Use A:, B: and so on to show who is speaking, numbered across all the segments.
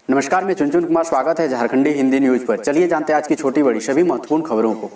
A: नमस्कार, मैं चुनचुन कुमार। स्वागत है झारखंडी हिंदी न्यूज पर। चलिए जानते हैं आज की छोटी बड़ी सभी महत्वपूर्ण खबरों को।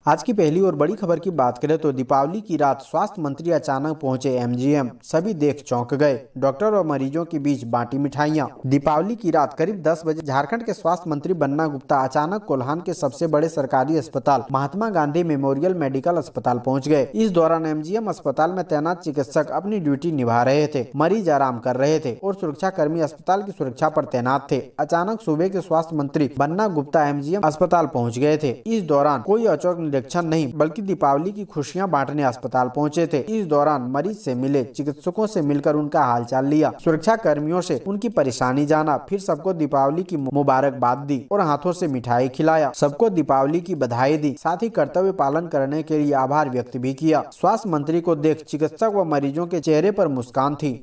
A: आज की पहली और बड़ी खबर की बात करें तो दीपावली की रात स्वास्थ्य मंत्री अचानक पहुंचे एमजीएम। सभी देख चौंक गए। डॉक्टर और मरीजों के बीच बांटी मिठाइयां। दीपावली की रात करीब 10 बजे झारखंड के स्वास्थ्य मंत्री बन्ना गुप्ता अचानक कोल्हान के सबसे बड़े सरकारी अस्पताल महात्मा गांधी मेमोरियल मेडिकल अस्पताल पहुँच गए। इस दौरान एमजीएम अस्पताल में तैनात चिकित्सक अपनी ड्यूटी निभा रहे थे, मरीज आराम कर रहे थे और सुरक्षा कर्मी अस्पताल की सुरक्षा पर तैनात थे। अचानक सूबे के स्वास्थ्य मंत्री बन्ना गुप्ता एमजीएम अस्पताल पहुँच गए थे। इस दौरान कोई औचक निरीक्षण नहीं बल्कि दीपावली की खुशियां बांटने अस्पताल पहुंचे थे। इस दौरान मरीज से मिले, चिकित्सकों से मिलकर उनका हालचाल लिया, सुरक्षा कर्मियों से उनकी परेशानी जाना, फिर सबको दीपावली की मुबारकबाद दी और हाथों से मिठाई खिलाया। सबको दीपावली की बधाई दी, साथ ही कर्तव्य पालन करने के लिए आभार व्यक्त भी किया। स्वास्थ्य मंत्री को देख चिकित्सक व मरीजों के चेहरे पर मुस्कान थी।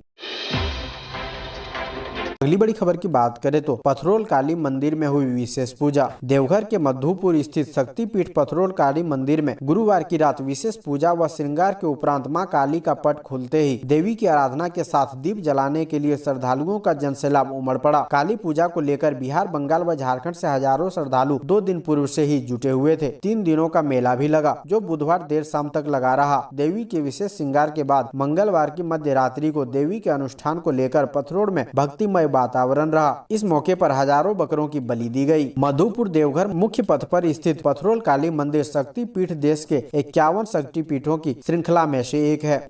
A: अगली बड़ी खबर की बात करें तो पथरोल काली मंदिर में हुई विशेष पूजा। देवघर के मधुपुर स्थित शक्तिपीठ पथरोल काली मंदिर में गुरुवार की रात विशेष पूजा व श्रृंगार के उपरांत मां काली का पट खुलते ही देवी की आराधना के साथ दीप जलाने के लिए श्रद्धालुओं का जनसैलाब उमड़ पड़ा। काली पूजा को लेकर बिहार, बंगाल व झारखंड से हजारों श्रद्धालु 2 दिन पूर्व से ही जुटे हुए थे। 3 दिनों का मेला भी लगा, जो बुधवार देर शाम तक लगा रहा। देवी के विशेष श्रृंगार के बाद मंगलवार की मध्य रात्रि को देवी के अनुष्ठान को लेकर पथरोल में भक्तिमय वातावरण रहा। इस मौके पर हजारों बकरों की बलि दी गई। मधुपुर देवघर मुख्य पथ पर स्थित पथरोल काली मंदिर शक्तिपीठ देश के 51 शक्तिपीठों की श्रृंखला में से एक है।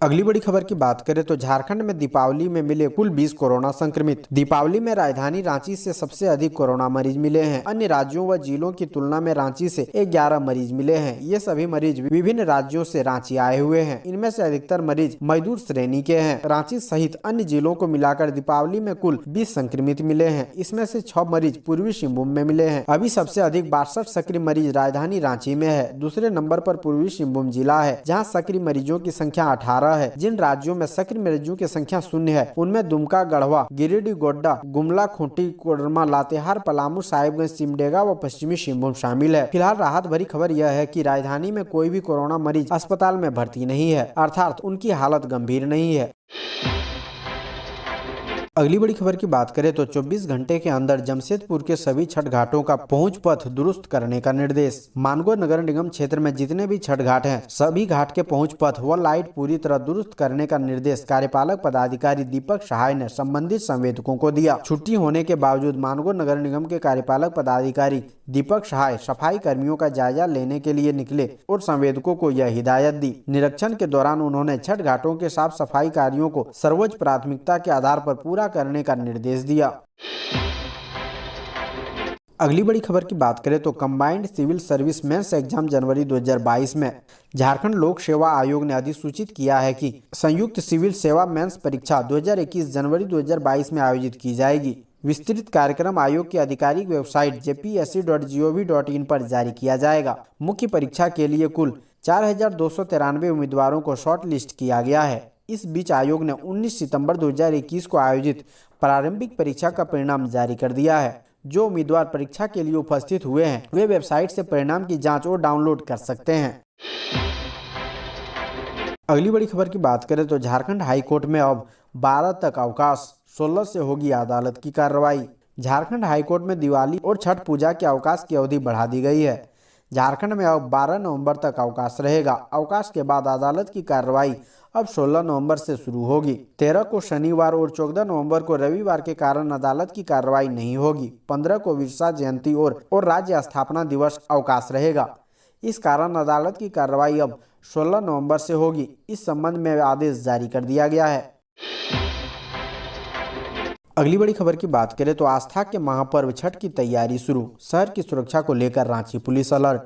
A: अगली बड़ी खबर की बात करें तो झारखंड में दीपावली में मिले कुल 20 कोरोना संक्रमित। दीपावली में राजधानी रांची से सबसे अधिक कोरोना मरीज मिले हैं। अन्य राज्यों व जिलों की तुलना में रांची से 11 मरीज मिले हैं। ये सभी मरीज विभिन्न राज्यों से रांची आए हुए हैं। इनमें से अधिकतर मरीज मजदूर श्रेणी के हैं। रांची सहित अन्य जिलों को मिलाकर दीपावली में कुल 20 संक्रमित मिले हैं। इसमें से 6 मरीज पूर्वी सिंहभूम में मिले हैं। अभी सबसे अधिक 62 सक्रिय मरीज राजधानी रांची में है। दूसरे नंबर पर पूर्वी सिंहभूम जिला है, जहाँ सक्रिय मरीजों की संख्या 18 है। जिन राज्यों में सक्रिय मरीजों की संख्या 0 है उनमें दुमका, गढ़वा, गिरिडीह, गोड्डा, गुमला, खूंटी, कोडरमा, लातेहार, पलामू, साहिबगंज, सिमडेगा व पश्चिमी सिंहभूम शामिल है। फिलहाल राहत भरी खबर यह है कि राजधानी में कोई भी कोरोना मरीज अस्पताल में भर्ती नहीं है, अर्थात उनकी हालत गंभीर नहीं है। अगली बड़ी खबर की बात करें तो 24 घंटे के अंदर जमशेदपुर के सभी छठ घाटों का पहुंच पथ दुरुस्त करने का निर्देश। मानगो नगर निगम क्षेत्र में जितने भी छठ घाट हैं, सभी घाट के पहुंच पथ व लाइट पूरी तरह दुरुस्त करने का निर्देश कार्यपालक पदाधिकारी दीपक सहाय ने संबंधित संवेदकों को दिया। छुट्टी होने के बावजूद मानगो नगर निगम के कार्यपालक पदाधिकारी दीपक सहाय सफाई कर्मियों का जायजा लेने के लिए निकले और संवेदकों को यह हिदायत दी। निरीक्षण के दौरान उन्होंने छठ घाटों के साफ सफाई कार्यों को सर्वोच्च प्राथमिकता के आधार पर पूरा करने का निर्देश दिया। अगली बड़ी खबर की बात करें तो combined civil service mains exam जनवरी 2022 में झारखंड लोक सेवा आयोग ने अधिसूचित किया है कि संयुक्त सिविल सेवा मेंस परीक्षा 2021 जनवरी 2022 में आयोजित की जाएगी। विस्तृत कार्यक्रम आयोग की आधिकारिक वेबसाइट jpsc.gov.in पर जारी किया जाएगा। मुख्य परीक्षा के लिए कुल 4293 उम्मीदवारों को शॉर्ट लिस्ट किया गया है। इस बीच आयोग ने 19 सितंबर 2021 को आयोजित प्रारंभिक परीक्षा का परिणाम जारी कर दिया है। जो उम्मीदवार परीक्षा के लिए उपस्थित हुए हैं वे वेबसाइट से परिणाम की जांच और डाउनलोड कर सकते हैं। अगली बड़ी खबर की बात करें तो झारखंड हाईकोर्ट में अब 12 तक अवकाश, 16 से होगी अदालत की कार्रवाई। झारखंड हाईकोर्ट में दिवाली और छठ पूजा के अवकाश की अवधि बढ़ा दी गई है। झारखंड में अब 12 नवंबर तक अवकाश रहेगा। अवकाश के बाद अदालत की कार्रवाई अब 16 नवंबर से शुरू होगी। 13 को शनिवार और 14 नवंबर को रविवार के कारण अदालत की कार्रवाई नहीं होगी। 15 को विरसा जयंती और राज्य स्थापना दिवस अवकाश रहेगा। इस कारण अदालत की कार्रवाई अब 16 नवंबर से होगी। इस संबंध में आदेश जारी कर दिया गया है। अगली बड़ी खबर की बात करें तो आस्था के महापर्व छठ की तैयारी शुरू। शहर की सुरक्षा को लेकर रांची पुलिस अलर्ट।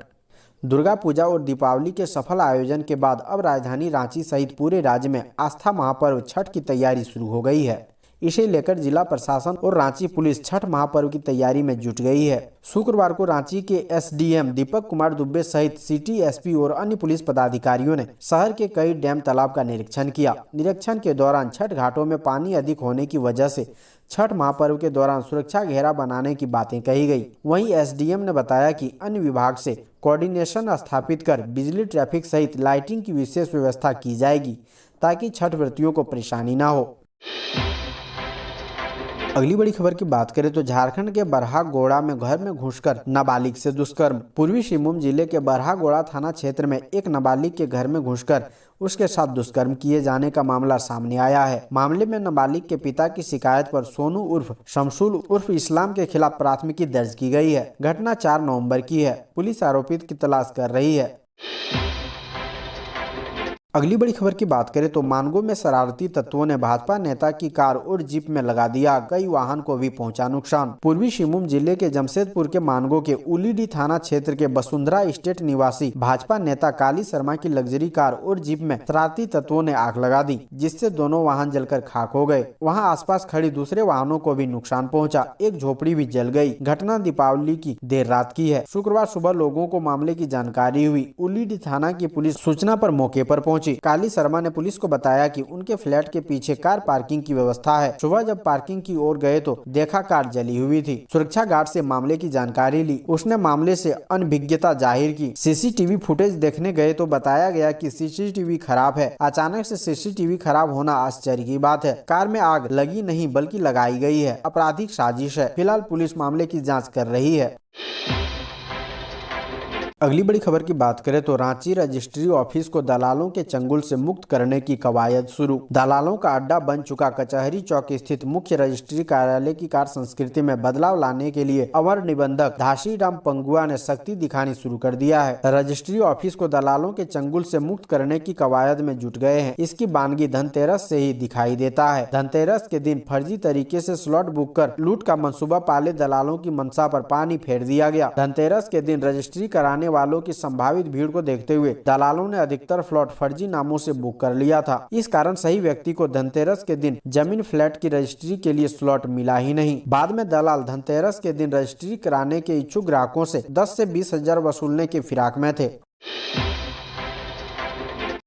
A: दुर्गा पूजा और दीपावली के सफल आयोजन के बाद अब राजधानी रांची सहित पूरे राज्य में आस्था महापर्व छठ की तैयारी शुरू हो गई है। इसे लेकर जिला प्रशासन और रांची पुलिस छठ महापर्व की तैयारी में जुट गई है। शुक्रवार को रांची के एसडीएम दीपक कुमार दुबे सहित सिटी एसपी और अन्य पुलिस पदाधिकारियों ने शहर के कई डैम तालाब का निरीक्षण किया। निरीक्षण के दौरान छठ घाटों में पानी अधिक होने की वजह से छठ महापर्व के दौरान सुरक्षा घेरा बनाने की बातें कही गई। वहीं एसडीएम ने बताया कि अन्य विभाग से कोऑर्डिनेशन स्थापित कर बिजली, ट्रैफिक सहित लाइटिंग की विशेष व्यवस्था की जाएगी ताकि छठ व्रतियों को परेशानी न हो। अगली बड़ी खबर की बात करें तो झारखंड के बरहागोड़ा में घर में घुसकर नाबालिग से दुष्कर्म। पूर्वी सिंहभूम जिले के बरहागोड़ा थाना क्षेत्र में एक नाबालिग के घर में घुसकर उसके साथ दुष्कर्म किए जाने का मामला सामने आया है। मामले में नाबालिग के पिता की शिकायत पर सोनू उर्फ शमसुल उर्फ इस्लाम के खिलाफ प्राथमिकी दर्ज की गई है। घटना 4 नवंबर की है। पुलिस आरोपित की तलाश कर रही है। अगली बड़ी खबर की बात करें तो मानगो में शरारती तत्वों ने भाजपा नेता की कार और जीप में लगा दिया, कई वाहन को भी पहुंचा नुकसान। पूर्वी सिंहभूम जिले के जमशेदपुर के मानगो के उलीडी थाना क्षेत्र के वसुंधरा स्टेट निवासी भाजपा नेता काली शर्मा की लग्जरी कार और जीप में शरारती तत्वों ने आग लगा दी, जिससे दोनों वाहन जलकर खाक हो गए। वहां आसपास खड़ी दूसरे वाहनों को भी नुकसान पहुंचा। एक झोपड़ी भी जल गई। घटना दीपावली की देर रात की है। शुक्रवार सुबह लोगों को मामले की जानकारी हुई। उलीडी थाना की पुलिस सूचना पर मौके पर पहुंची। काली शर्मा ने पुलिस को बताया कि उनके फ्लैट के पीछे कार पार्किंग की व्यवस्था है। सुबह जब पार्किंग की ओर गए तो देखा कार जली हुई थी। सुरक्षा गार्ड से मामले की जानकारी ली। उसने मामले से अनभिज्ञता जाहिर की। सीसीटीवी फुटेज देखने गए तो बताया गया कि सीसीटीवी खराब है। अचानक से सीसीटीवी खराब होना आश्चर्य की बात है। कार में आग लगी नहीं बल्कि लगाई गई है। आपराधिक साजिश है। फिलहाल पुलिस मामले की जाँच कर रही है। अगली बड़ी खबर की बात करें तो रांची रजिस्ट्री ऑफिस को दलालों के चंगुल से मुक्त करने की कवायद शुरू। दलालों का अड्डा बन चुका कचहरी चौक स्थित मुख्य रजिस्ट्री कार्यालय की कार्य संस्कृति में बदलाव लाने के लिए अवर निबंधक घासीराम पंगुआ ने सख्ती दिखानी शुरू कर दिया है। रजिस्ट्री ऑफिस को दलालों के चंगुल से मुक्त करने की कवायद में जुट गए हैं। इसकी बानगी धनतेरस से ही दिखाई देता है। धनतेरस के दिन फर्जी तरीके से स्लॉट बुक कर लूट का मंसूबा पाले दलालों की मंशा पर पानी फेर दिया गया। धनतेरस के दिन रजिस्ट्री कराने वालों की संभावित भीड़ को देखते हुए दलालों ने अधिकतर फ्लैट फर्जी नामों से बुक कर लिया था। इस कारण सही व्यक्ति को धनतेरस के दिन जमीन फ्लैट की रजिस्ट्री के लिए स्लॉट मिला ही नहीं। बाद में दलाल धनतेरस के दिन रजिस्ट्री कराने के इच्छुक ग्राहकों से 10 से 20 हजार वसूलने की फिराक में थे।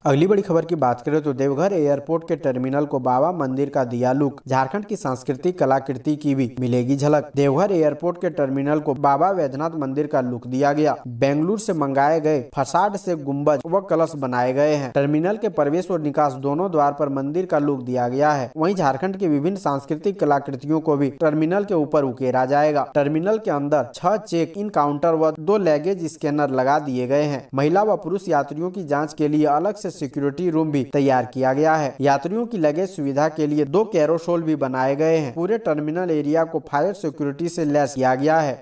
A: अगली बड़ी खबर की बात करें तो देवघर एयरपोर्ट के टर्मिनल को बाबा मंदिर का दिया लुक। झारखंड की सांस्कृतिक कलाकृति की भी मिलेगी झलक। देवघर एयरपोर्ट के टर्मिनल को बाबा वैद्यनाथ मंदिर का लुक दिया गया। बेंगलुरु से मंगाए गए फसाड से गुम्बज व कलश बनाए गए हैं। टर्मिनल के प्रवेश और निकास दोनों द्वार पर मंदिर का लुक दिया गया है। वहीं झारखंड की विभिन्न सांस्कृतिक कलाकृतियों को भी टर्मिनल के ऊपर उकेरा जाएगा। टर्मिनल के अंदर 6 चेक इन काउंटर व 2 लगेज स्कैनर लगा दिए गए हैं। महिला व पुरुष यात्रियों की जाँच के लिए अलग से सिक्योरिटी रूम भी तैयार किया गया है। यात्रियों की लगेज सुविधा के लिए 2 कैरोशोल भी बनाए गए हैं। पूरे टर्मिनल एरिया को फायर सिक्योरिटी से लैस किया गया है।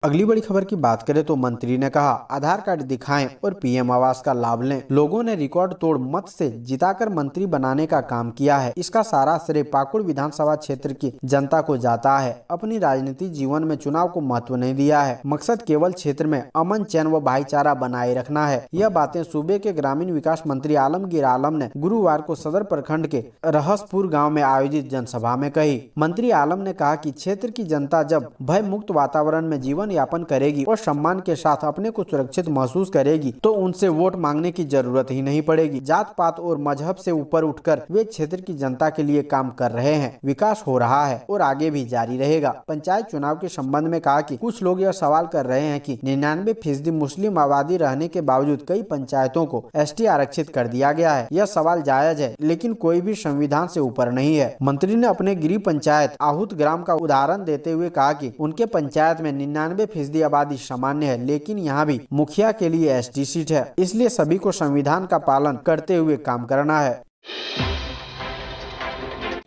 A: अगली बड़ी खबर की बात करें तो मंत्री ने कहा आधार कार्ड दिखाएं और पीएम आवास का लाभ लें। लोगों ने रिकॉर्ड तोड़ मत से जिताकर मंत्री बनाने का काम किया है। इसका सारा श्रेय पाकुड़ विधानसभा क्षेत्र की जनता को जाता है। अपनी राजनीतिक जीवन में चुनाव को महत्व नहीं दिया है। मकसद केवल क्षेत्र में अमन चैन व भाईचारा बनाए रखना है। यह बातें सूबे के ग्रामीण विकास मंत्री आलमगीर आलम ने गुरुवार को सदर प्रखंड के रहसपुर गाँव में आयोजित जनसभा में कही। मंत्री आलम ने कहा कि क्षेत्र की जनता जब भय मुक्त वातावरण में जीवन यापन करेगी और सम्मान के साथ अपने को सुरक्षित महसूस करेगी तो उनसे वोट मांगने की जरूरत ही नहीं पड़ेगी। जात पात और मजहब से ऊपर उठकर वे क्षेत्र की जनता के लिए काम कर रहे हैं। विकास हो रहा है और आगे भी जारी रहेगा। पंचायत चुनाव के संबंध में कहा कि कुछ लोग यह सवाल कर रहे हैं कि 99% मुस्लिम आबादी रहने के बावजूद कई पंचायतों को एसटी आरक्षित कर दिया गया है। यह सवाल जायज है, लेकिन कोई भी संविधान से ऊपर नहीं है। मंत्री ने अपने गृह पंचायत आहूत ग्राम का उदाहरण देते हुए कहा कि उनके पंचायत में 99% आबादी सामान्य है, लेकिन यहाँ भी मुखिया के लिए एसटी सीट है। इसलिए सभी को संविधान का पालन करते हुए काम करना है।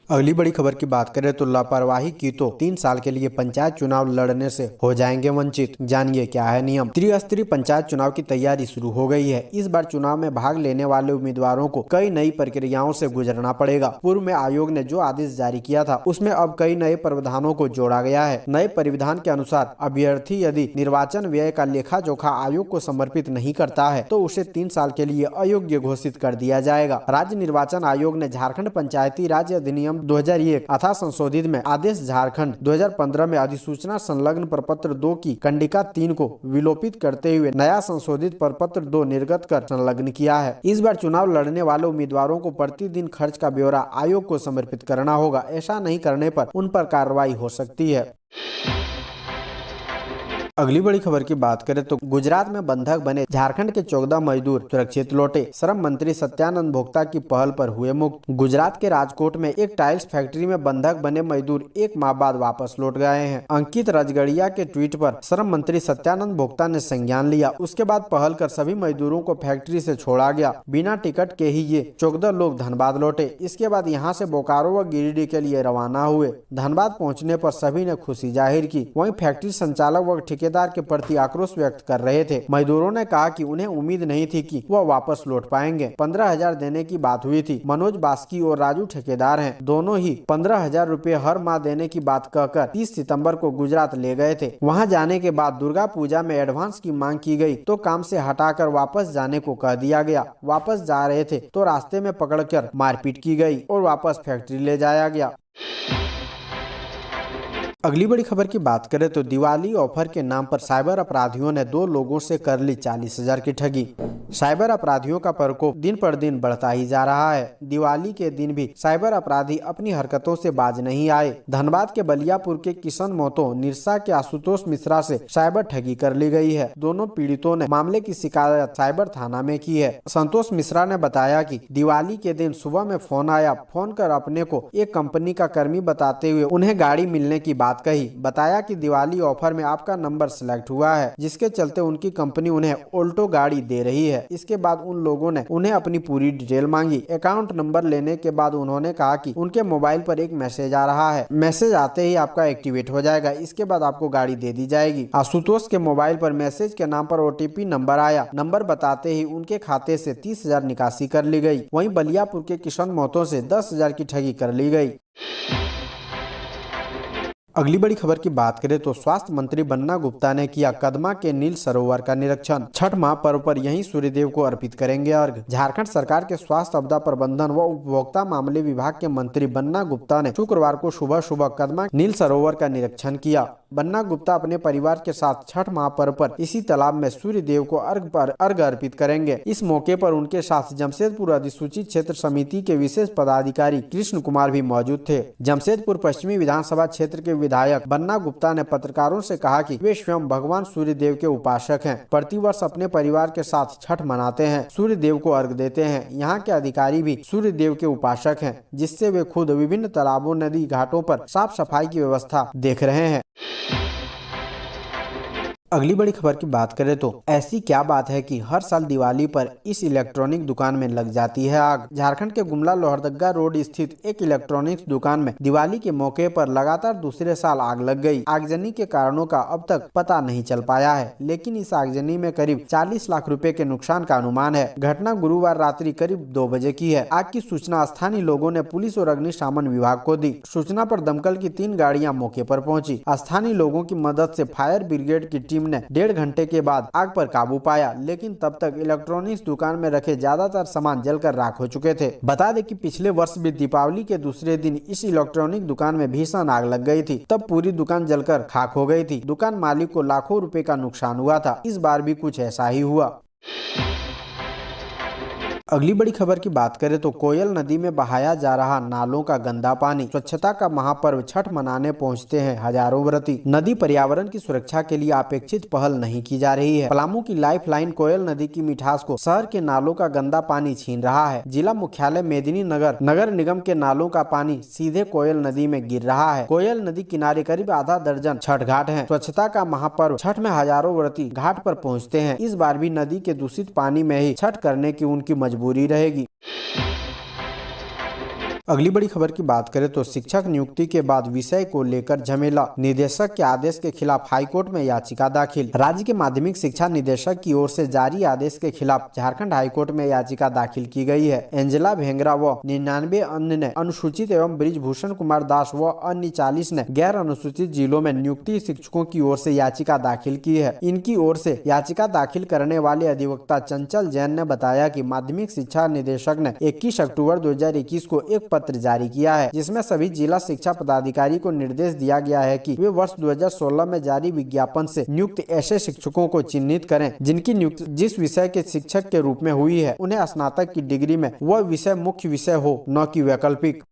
A: अगली बड़ी खबर की बात करें तो लापरवाही की तो 3 साल के लिए पंचायत चुनाव लड़ने से हो जाएंगे वंचित। जानिए क्या है नियम। त्रिस्तरीय पंचायत चुनाव की तैयारी शुरू हो गई है। इस बार चुनाव में भाग लेने वाले उम्मीदवारों को कई नई प्रक्रियाओं से गुजरना पड़ेगा। पूर्व में आयोग ने जो आदेश जारी किया था उसमें अब कई नए प्रावधानों को जोड़ा गया है। नए परिविधान के अनुसार अभ्यर्थी यदि निर्वाचन व्यय का लेखा जोखा आयोग को समर्पित नहीं करता है तो उसे 3 साल के लिए अयोग्य घोषित कर दिया जाएगा। राज्य निर्वाचन आयोग ने झारखंड पंचायती राज अधिनियम 2001 अथा संशोधित में आदेश झारखंड 2015 में अधिसूचना संलग्न प्रपत्र 2 की कंडिका 3 को विलोपित करते हुए नया संशोधित प्रपत्र 2 निर्गत कर संलग्न किया है। इस बार चुनाव लड़ने वाले उम्मीदवारों को प्रतिदिन खर्च का ब्यौरा आयोग को समर्पित करना होगा। ऐसा नहीं करने पर उन पर कार्रवाई हो सकती है। अगली बड़ी खबर की बात करें तो गुजरात में बंधक बने झारखंड के 14 मजदूर सुरक्षित लौटे। श्रम मंत्री सत्यानंद भोक्ता की पहल पर हुए मुक्त। गुजरात के राजकोट में एक टाइल्स फैक्ट्री में बंधक बने मजदूर 1 माह बाद वापस लौट गए हैं। अंकित राजगढ़िया के ट्वीट पर श्रम मंत्री सत्यानंद भोक्ता ने संज्ञान लिया। उसके बाद पहल कर सभी मजदूरों को फैक्ट्री से छोड़ा गया। बिना टिकट के ही ये 14 लोग धनबाद लौटे। इसके बाद यहाँ से बोकारो व गिरिडीह के लिए रवाना हुए। धनबाद पहुँचने पर सभी ने खुशी जाहिर की। वहीं फैक्ट्री संचालक व ठेकेदार के प्रति आक्रोश व्यक्त कर रहे थे। मजदूरों ने कहा कि उन्हें उम्मीद नहीं थी कि वह वापस लौट पाएंगे। 15,000 देने की बात हुई थी। मनोज बास्की और राजू ठेकेदार हैं। दोनों ही 15,000 रुपए हर माह देने की बात कहकर 30 सितंबर को गुजरात ले गए थे। वहां जाने के बाद दुर्गा पूजा में एडवांस की मांग की गई तो काम से हटाकर वापस जाने को कह दिया गया। वापस जा रहे थे तो रास्ते में पकड़कर मारपीट की गई और वापस फैक्ट्री ले जाया गया। अगली बड़ी खबर की बात करें तो दिवाली ऑफर के नाम पर साइबर अपराधियों ने 2 लोगों से कर ली 40,000 की ठगी। साइबर अपराधियों का प्रकोप दिन पर दिन बढ़ता ही जा रहा है। दिवाली के दिन भी साइबर अपराधी अपनी हरकतों से बाज नहीं आए। धनबाद के बलियापुर के किशन मोतो, निरसा के आशुतोष मिश्रा से साइबर ठगी कर ली गई है। दोनों पीड़ितों ने मामले की शिकायत साइबर थाना में की है। संतोष मिश्रा ने बताया कि दिवाली के दिन सुबह में फोन आया। फोन कर अपने को एक कंपनी का कर्मी बताते हुए उन्हें गाड़ी मिलने की बात कही। बताया कि दिवाली ऑफर में आपका नंबर सिलेक्ट हुआ है, जिसके चलते उनकी कंपनी उन्हें ऑल्टो गाड़ी दे रही है। इसके बाद उन लोगों ने उन्हें अपनी पूरी डिटेल मांगी। अकाउंट नंबर लेने के बाद उन्होंने कहा कि उनके मोबाइल पर एक मैसेज आ रहा है। मैसेज आते ही आपका एक्टिवेट हो जाएगा। इसके बाद आपको गाड़ी दे दी जाएगी। आशुतोष के मोबाइल पर मैसेज के नाम पर OTP नंबर आया। नंबर बताते ही उनके खाते से 30,000 निकासी कर ली गई। वहीं बलियापुर के किशन मोतो से 10,000 की ठगी कर ली गई। अगली बड़ी खबर की बात करें तो स्वास्थ्य मंत्री बन्ना गुप्ता ने किया कदमा के नील सरोवर का निरीक्षण। छठ महापर्व पर यहीं सूर्यदेव को अर्पित करेंगे अर्घ। झारखंड सरकार के स्वास्थ्य आपदा प्रबंधन व उपभोक्ता मामले विभाग के मंत्री बन्ना गुप्ता ने शुक्रवार को सुबह सुबह कदमा नील सरोवर का निरीक्षण किया। बन्ना गुप्ता अपने परिवार के साथ छठ महापर्व पर इसी तालाब में सूर्य देव को अर्घ अर्पित करेंगे। इस मौके पर उनके साथ जमशेदपुर अधिसूचित क्षेत्र समिति के विशेष पदाधिकारी कृष्ण कुमार भी मौजूद थे। जमशेदपुर पश्चिमी विधानसभा क्षेत्र के विधायक बन्ना गुप्ता ने पत्रकारों से कहा कि वे स्वयं भगवान सूर्य देव के उपासक हैं। प्रतिवर्ष अपने परिवार के साथ छठ मनाते हैं, सूर्य देव को अर्घ देते हैं। यहाँ के अधिकारी भी सूर्य देव के उपासक हैं, जिससे वे खुद विभिन्न तालाबों, नदी, घाटों पर साफ सफाई की व्यवस्था देख रहे हैं। अगली बड़ी खबर की बात करें तो ऐसी क्या बात है कि हर साल दिवाली पर इस इलेक्ट्रॉनिक दुकान में लग जाती है आग। झारखंड के गुमला लोहरदगा रोड स्थित एक इलेक्ट्रॉनिक्स दुकान में दिवाली के मौके पर लगातार दूसरे साल आग लग गई। आगजनी के कारणों का अब तक पता नहीं चल पाया है, लेकिन इस आगजनी में करीब 40 लाख रुपए के नुकसान का अनुमान है। घटना गुरुवार रात्रि करीब 2 बजे की है। आग की सूचना स्थानीय लोगों ने पुलिस और अग्निशमन विभाग को दी। सूचना पर दमकल की 3 गाड़ियां मौके पर पहुंची। स्थानीय लोगों की मदद से फायर ब्रिगेड की टीम ने 1.5 घंटे के बाद आग पर काबू पाया, लेकिन तब तक इलेक्ट्रॉनिक्स दुकान में रखे ज्यादातर सामान जलकर राख हो चुके थे। बता दें कि पिछले वर्ष भी दीपावली के दूसरे दिन इस इलेक्ट्रॉनिक दुकान में भीषण आग लग गई थी। तब पूरी दुकान जलकर खाक हो गई थी। दुकान मालिक को लाखों रुपए का नुकसान हुआ था। इस बार भी कुछ ऐसा ही हुआ। अगली बड़ी खबर की बात करें तो कोयल नदी में बहाया जा रहा नालों का गंदा पानी। स्वच्छता का महापर्व छठ मनाने पहुंचते हैं हजारों व्रती। नदी पर्यावरण की सुरक्षा के लिए अपेक्षित पहल नहीं की जा रही है। पलामू की लाइफ लाइन कोयल नदी की मिठास को शहर के नालों का गंदा पानी छीन रहा है। जिला मुख्यालय मेदिनी नगर निगम के नालों का पानी सीधे कोयल नदी में गिर रहा है। कोयल नदी किनारे करीब आधा दर्जन छठ घाट है। स्वच्छता का महापर्व छठ में हजारों व्रती घाट पर पहुँचते हैं। इस बार भी नदी के दूषित पानी में ही छठ करने की उनकी मजबूरी रहेगी। अगली बड़ी खबर की बात करें तो शिक्षक नियुक्ति के बाद विषय को लेकर झमेला। निदेशक के आदेश के खिलाफ हाईकोर्ट में याचिका दाखिल। राज्य के माध्यमिक शिक्षा निदेशक की ओर से जारी आदेश के खिलाफ झारखंड हाईकोर्ट में याचिका दाखिल की गई है। एंजेला भेंगरा व 99 अन्य ने अनुसूचित एवं ब्रिजभूषण कुमार दास व अन्य 40 ने गैर अनुसूचित जिलों में नियुक्ति शिक्षकों की ओर से याचिका दाखिल की है। इनकी ओर से याचिका दाखिल करने वाले अधिवक्ता चंचल जैन ने बताया कि माध्यमिक शिक्षा निदेशक ने 21 अक्टूबर 2021 को एक पत्र जारी किया है, जिसमें सभी जिला शिक्षा पदाधिकारी को निर्देश दिया गया है कि वे वर्ष 2016 में जारी विज्ञापन से नियुक्त ऐसे शिक्षकों को चिन्हित करें जिनकी नियुक्ति जिस विषय के शिक्षक के रूप में हुई है, उन्हें स्नातक की डिग्री में वह विषय मुख्य विषय हो, न कि वैकल्पिक।